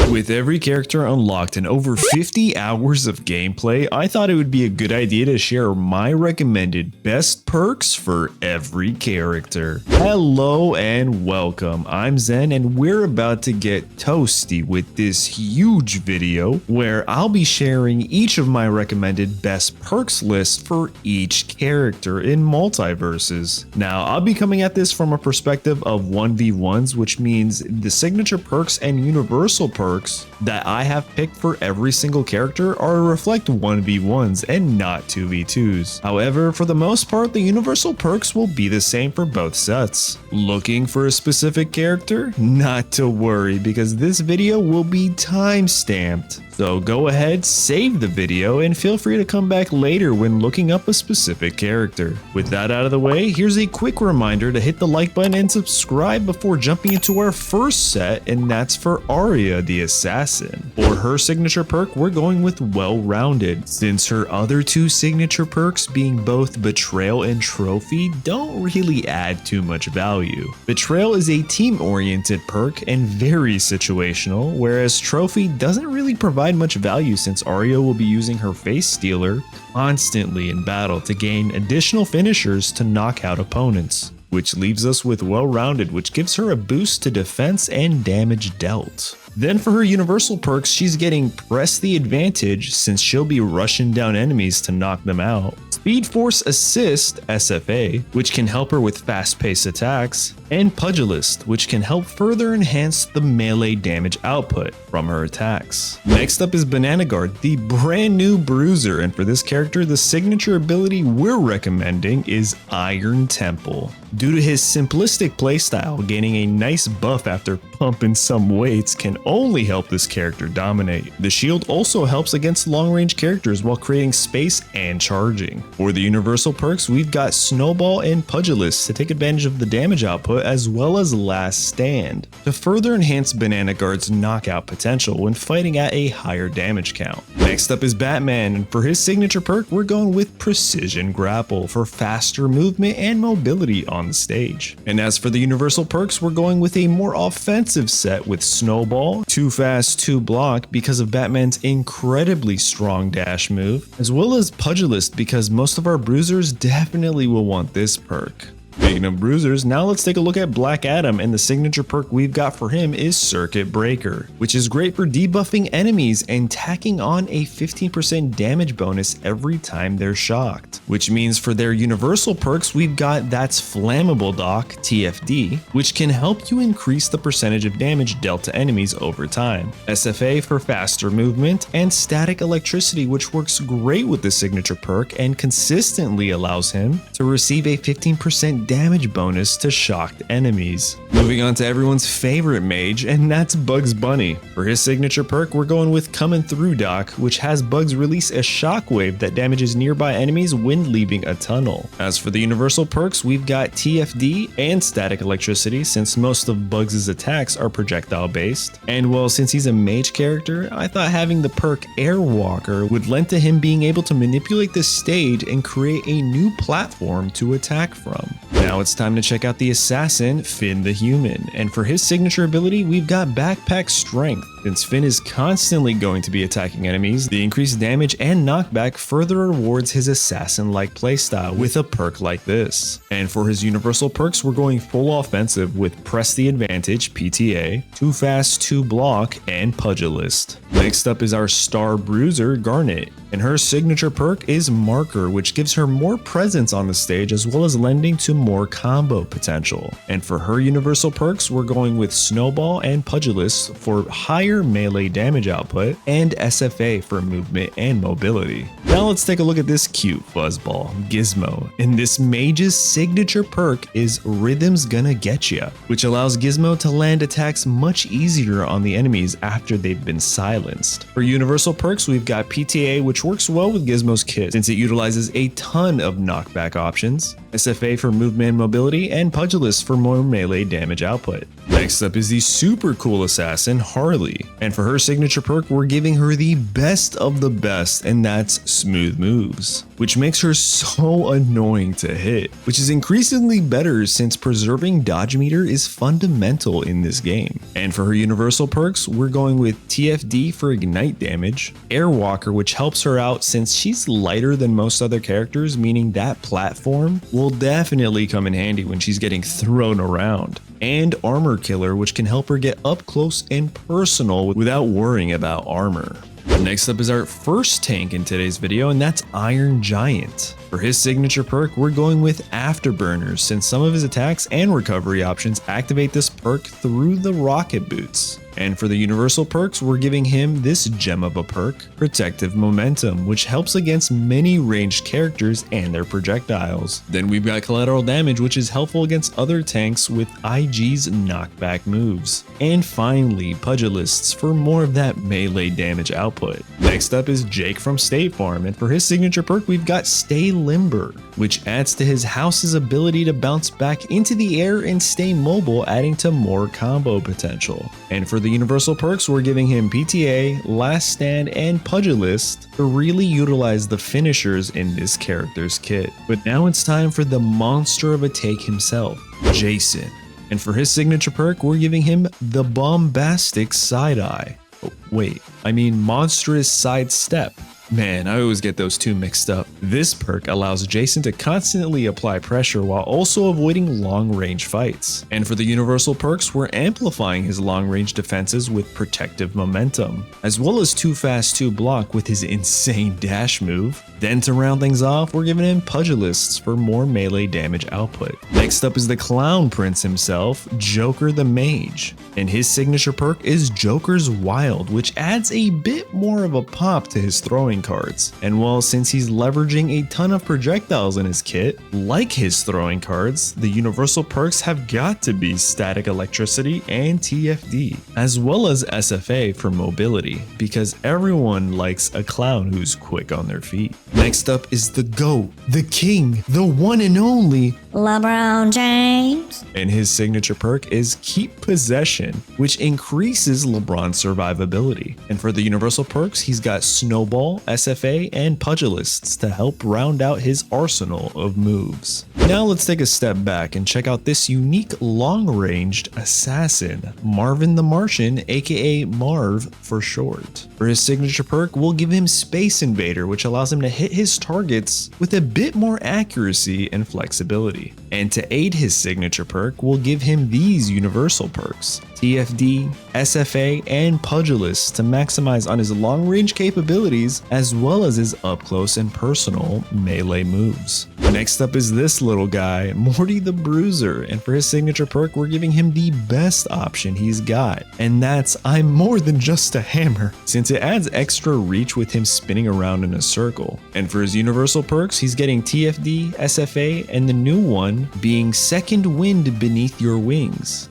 With every character unlocked and over 50 hours of gameplay, I thought it would be a good idea to share my recommended best perks for every character. Hello and welcome, I'm Zen and we're about to get toasty with this huge video where I'll be sharing each of my recommended best perks list for each character in Multiversus. Now, I'll be coming at this from a perspective of 1v1s, which means the signature perks and universal perks that I have picked for every single character are reflect 1v1s and not 2v2s. However, for the most part, the universal perks will be the same for both sets. Looking for a specific character? Not to worry, because this video will be time-stamped. So go ahead, save the video, and feel free to come back later when looking up a specific character. With that out of the way, here's a quick reminder to hit the like button and subscribe before jumping into our first set, and that's for Arya the Assassin. For her signature perk, we're going with Well-Rounded, since her other two signature perks, being both Betrayal and Trophy, don't really add too much value. Betrayal is a team-oriented perk and very situational, whereas Trophy doesn't really provide much value since Arya will be using her Face Stealer constantly in battle to gain additional finishers to knock out opponents. Which leaves us with Well-Rounded, which gives her a boost to defense and damage dealt. Then for her universal perks, she's getting Press the Advantage since she'll be rushing down enemies to knock them out. Speed Force Assist, SFA, which can help her with fast-paced attacks, and Pugilist, which can help further enhance the melee damage output from her attacks. Next up is Banana Guard, the brand new bruiser, and for this character, the signature ability we're recommending is Iron Temple. Due to his simplistic playstyle, gaining a nice buff after pumping some weights can only help this character dominate. The shield also helps against long-range characters while creating space and charging. For the universal perks, we've got Snowball and Pugilist to take advantage of the damage output as well as Last Stand to further enhance Banana Guard's knockout potential when fighting at a higher damage count. Next up is Batman, and for his signature perk, we're going with Precision Grapple for faster movement and mobility on the stage. And as for the universal perks, we're going with a more offensive set with Snowball, Too Fast, Too Block because of Batman's incredibly strong dash move, as well as Pugilist because most of our bruisers definitely will want this perk. Speaking of bruisers, now let's take a look at Black Adam, and the signature perk we've got for him is Circuit Breaker, which is great for debuffing enemies and tacking on a 15% damage bonus every time they're shocked. Which means for their universal perks, we've got That's Flammable Doc, TFD, which can help you increase the percentage of damage dealt to enemies over time. SFA for faster movement, and Static Electricity, which works great with the signature perk and consistently allows him to receive a 15% damage bonus to shocked enemies. Moving on to everyone's favorite mage, and that's Bugs Bunny. For his signature perk, we're going with Coming Through Doc, which has Bugs release a shockwave that damages nearby enemies when leaving a tunnel. As for the universal perks, we've got TFD and Static Electricity since most of Bugs' attacks are projectile based. And well, since he's a mage character, I thought having the perk Airwalker would lend to him being able to manipulate the stage and create a new platform to attack from. Now it's time to check out the assassin, Finn the Human, and for his signature ability, we've got Backpack Strength. Since Finn is constantly going to be attacking enemies, the increased damage and knockback further rewards his assassin-like playstyle with a perk like this. And for his universal perks, we're going full offensive with Press the Advantage, PTA, Too Fast, Too Block, and Pugilist. Next up is our star bruiser, Garnet, and her signature perk is Marker, which gives her more presence on the stage as well as lending to more combo potential. And for her universal perks, we're going with Snowball and Pugilist for higher melee damage output and SFA for movement and mobility. Now let's take a look at this cute fuzzball, Gizmo, and this mage's signature perk is Rhythm's Gonna Getcha, which allows Gizmo to land attacks much easier on the enemies after they've been silenced. For universal perks, we've got PTA, which works well with Gizmo's kit since it utilizes a ton of knockback options, SFA for movement and mobility, and Pugilist for more melee damage output. Next up is the super cool assassin, Harley, ability. And for her signature perk, we're giving her the best of the best, and that's smooth moves, which makes her so annoying to hit, which is increasingly better since preserving dodge meter is fundamental in this game. And for her universal perks, we're going with TFD for ignite damage, Airwalker, which helps her out since she's lighter than most other characters, meaning that platform will definitely come in handy when she's getting thrown around, and Armor Killer, which can help her get up close and personal without worrying about armor. Next up is our first tank in today's video, and that's Iron Giant. For his signature perk, we're going with Afterburners since some of his attacks and recovery options activate this perk through the rocket boots. And for the universal perks, we're giving him this gem of a perk, Protective Momentum, which helps against many ranged characters and their projectiles. Then we've got Collateral Damage, which is helpful against other tanks with IG's knockback moves. And finally, Pugilists for more of that melee damage output. Next up is Jake from State Farm, and for his signature perk, we've got Stay Limber, which adds to his house's ability to bounce back into the air and stay mobile, adding to more combo potential. And for the universal perks, we're giving him PTA, Last Stand, and Pugilist to really utilize the finishers in this character's kit. But now it's time for the monster of a take himself, Jason. And for his signature perk, we're giving him the Bombastic Side Eye. Oh, wait, I mean Monstrous Sidestep. Man, I always get those two mixed up. This perk allows Jason to constantly apply pressure while also avoiding long-range fights. And for the universal perks, we're amplifying his long-range defenses with Protective Momentum, as well as Too Fast 2 Block with his insane dash move. Then to round things off, we're giving him Pugilists for more melee damage output. Next up is the Clown Prince himself, Joker the Mage. And his signature perk is Joker's Wild, which adds a bit more of a pop to his throwing cards. And well, since he's leveraging a ton of projectiles in his kit, like his throwing cards, the universal perks have got to be Static Electricity and TFD, as well as SFA for mobility, because everyone likes a clown who's quick on their feet. Next up is the GOAT, the King, the one and only LeBron James. And his signature perk is Keep Possession, which increases LeBron's survivability. And for the universal perks, he's got Snowball, SFA, and Pugilists to help round out his arsenal of moves. Now let's take a step back and check out this unique long-ranged assassin, Marvin the Martian, aka Marv for short. For his signature perk, we'll give him Space Invader, which allows him to hit his targets with a bit more accuracy and flexibility. And to aid his signature perk, we'll give him these universal perks, TFD, SFA, and Pugilist to maximize on his long-range capabilities as well as his up-close and personal melee moves. Next up is this little guy, Morty the Bruiser, and for his signature perk, we're giving him the best option he's got, and that's I'm more than just a hammer, since it adds extra reach with him spinning around in a circle. And for his universal perks, he's getting TFD, SFA, and the new one being Second Wind Beneath Your Wings.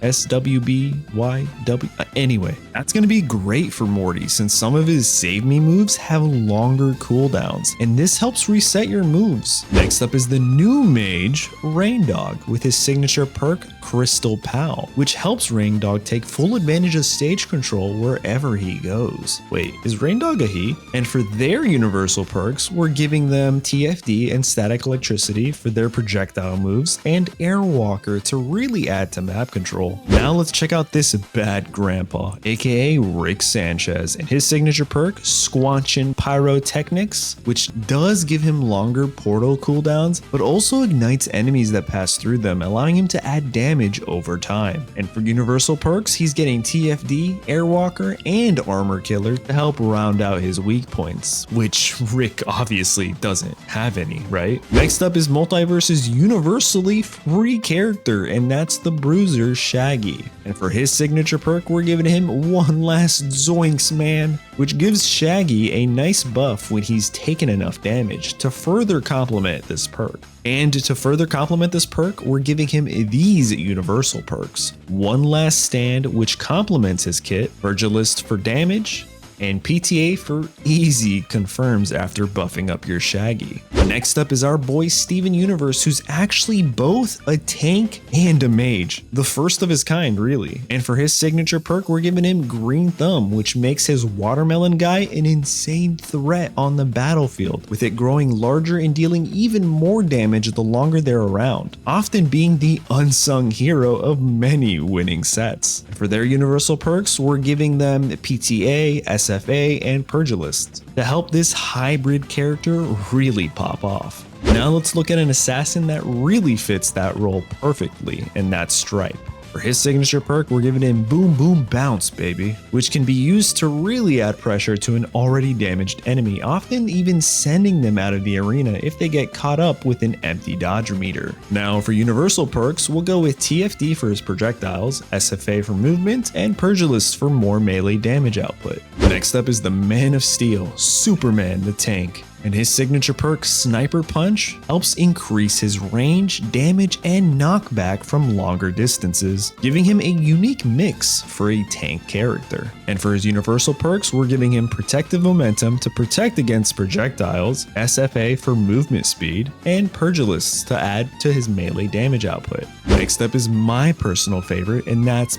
SWBYW. Anyway, that's going to be great for Morty since some of his Save Me moves have longer cooldowns, and this helps reset your moves. Next up is the new mage, Reindog, with his signature perk, Crystal Pal, which helps Reindog take full advantage of stage control wherever he goes. Wait, is Reindog a he? And for their universal perks, we're giving them TFD and Static Electricity for their projectile moves, and Airwalker to really add to map control. Now let's check out this bad grandpa, aka Rick Sanchez, and his signature perk, Squanchin Pyrotechnics, which does give him longer portal cooldowns, but also ignites enemies that pass through them, allowing him to add damage over time. And for universal perks, he's getting TFD, Airwalker, and Armor Killer to help round out his weak points, which Rick obviously doesn't have any, right? Next up is Multiversus' universally free character, and that's the Bruiser Shaggy. And for his signature perk, we're giving him one last zoinks, man, which gives Shaggy a nice buff when he's taken enough damage to further complement this perk. And to further complement this perk, we're giving him these universal perks. One Last Stand, which complements his kit, Virgilist for damage, and PTA for easy confirms after buffing up your Shaggy. Next up is our boy Steven Universe, who's actually both a tank and a mage. The first of his kind, really. And for his signature perk, we're giving him Green Thumb, which makes his watermelon guy an insane threat on the battlefield, with it growing larger and dealing even more damage the longer they're around, often being the unsung hero of many winning sets. For their universal perks, we're giving them PTA, SFA, and Purgilist to help this hybrid character really pop off. Now let's look at an assassin that really fits that role perfectly, and that's Stripe. For his signature perk, we're giving him Boom Boom Bounce, baby, which can be used to really add pressure to an already damaged enemy, often even sending them out of the arena if they get caught up with an empty dodge meter. Now for universal perks, we'll go with TFD for his projectiles, SFA for movement, and Purgilist for more melee damage output. Next up is the Man of Steel, Superman the Tank. And his signature perk, Sniper Punch, helps increase his range, damage, and knockback from longer distances, giving him a unique mix for a tank character. And for his universal perks, we're giving him Protective Momentum to protect against projectiles, SFA for movement speed, and Purgilist to add to his melee damage output. Next up is my personal favorite, and that's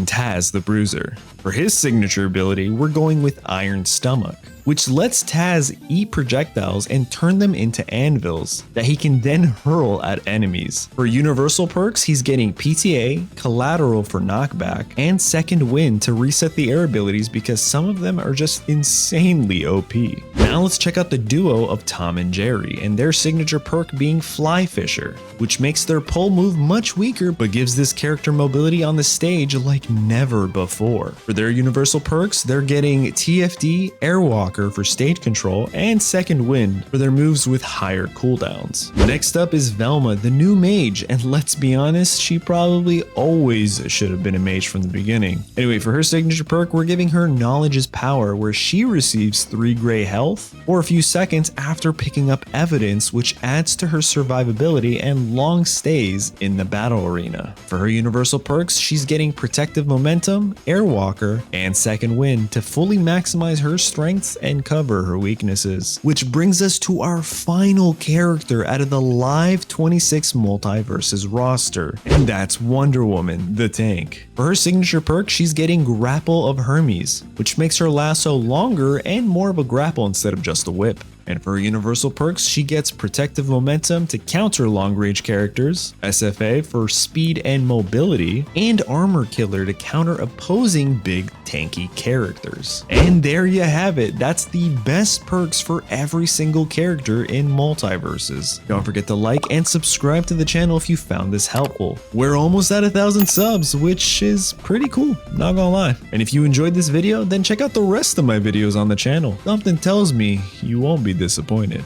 Taz the Bruiser. For his signature ability, we're going with Iron Stomach, which lets Taz eat projectiles and turn them into anvils that he can then hurl at enemies. For universal perks, he's getting PTA, Collateral for knockback, and Second Wind to reset the air abilities because some of them are just insanely OP. Now let's check out the duo of Tom and Jerry, and their signature perk being Fly Fisher, which makes their pole move much weaker but gives this character mobility on the stage like never before. For their universal perks, they're getting TFD, Airwalk for stage control, and Second Wind for their moves with higher cooldowns. Next up is Velma, the new mage, and let's be honest, she probably always should have been a mage from the beginning. Anyway, for her signature perk, we're giving her Knowledge is Power, where she receives 3 gray health for a few seconds after picking up evidence, which adds to her survivability and long stays in the battle arena. For her universal perks, she's getting Protective Momentum, Airwalker, and Second Wind to fully maximize her strengths and cover her weaknesses. Which brings us to our final character out of the live 26 Multiversus roster, and that's Wonder Woman the Tank. For her signature perk, she's getting Grapple of Hermes, which makes her lasso longer and more of a grapple instead of just a whip. And for her universal perks, she gets Protective Momentum to counter long-range characters, SFA for speed and mobility, and Armor Killer to counter opposing big tanky characters. And there you have it, that's the best perks for every single character in Multiversus. Don't forget to like and subscribe to the channel if you found this helpful. We're almost at 1,000 subs, which is pretty cool, not gonna lie. And if you enjoyed this video, then check out the rest of my videos on the channel. Something tells me you won't be disappointed.